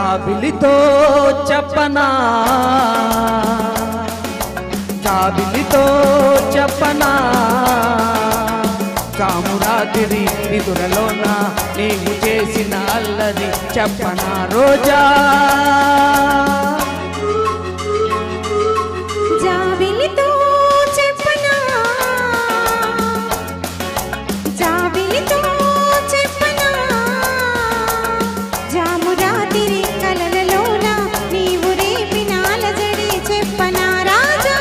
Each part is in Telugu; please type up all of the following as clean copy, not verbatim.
జాబిలితో చెప్పనా జాబిలితో చెప్పనా కామురాతిరి నిదురలోన నీవు చేసిన అల్లరి చెప్పనా రోజా జాబిలితో చెప్పనా జాబిలితో చెప్పనా జామురాతిరి కలలలోన నీవు రేపిన అలజడి చెప్పనా రాజా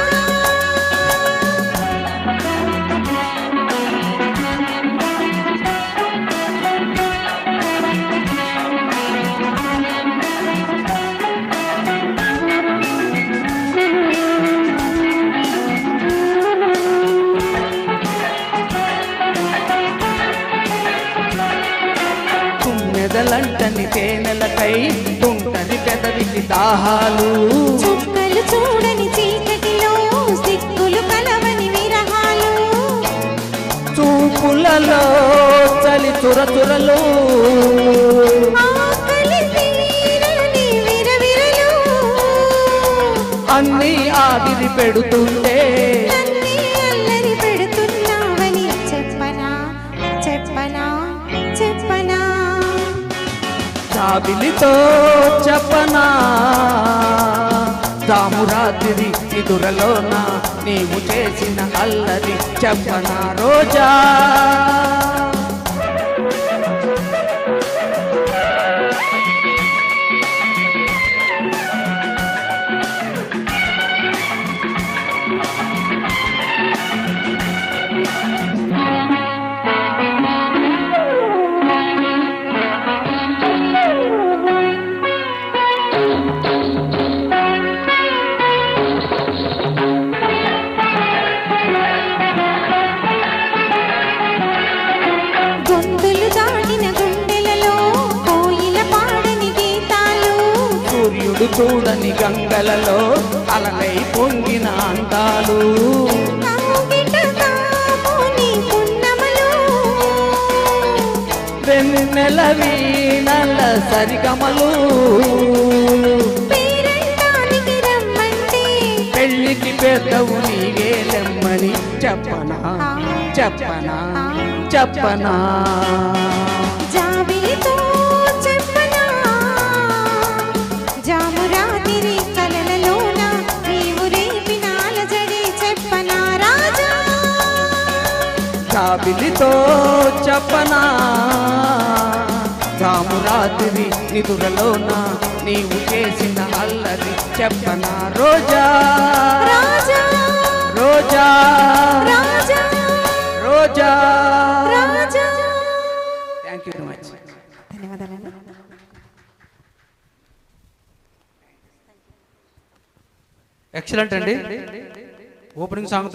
మెదలంటని తేనెలకై తుంటని పెదవికి దాహాలు చుక్కలు చూడని చీకటిలో సిక్కులు కలవని విరహాలు చూపులలో చలి చురచురలు ఆకలి తీరని విరవిరలు అన్నీ ఆవిరి పెడుతుంటే నన్నే అల్లరి పెడుతున్నావని చెప్పనా చెప్పనా చెప్పనా జాబిలితో చెప్పనా జామురాతిరి నిదురలోన నీవు చేసిన అల్లరి చెప్పనా రోజా గొంతులు దాటిన గుండెలలో కోయిల పాడని గీతాలు సూర్యుడు చూడని గంగలలో అలలై పొంగిన అందాలు కౌగిట కాముని పున్నమలు వెన్నెల వీణల సరిగమలు పేరంటానికి రమ్మంటే పెళ్ళికి పెద్దవు నీవేలెమ్మని చెప్పనా చెప్పనా చెప్పనా జాబిలితో చెప్పనా జామురాతిరి కలలలోన నీవు రేపిన అలజడి చెప్పనా రాజా జాబిలితో చెప్పనా జామురాతిరి నిదురలోన నీవు చేసిన అల్లరి చెప్పనా రోజా రాజా రోజా రాజా రోజా రాజా థ్యాంక్ యూ వెరీ మచ్ ధన్యవాదాలండి ఎక్సలెంట్ అండి ఓపెనింగ్ సాంగ్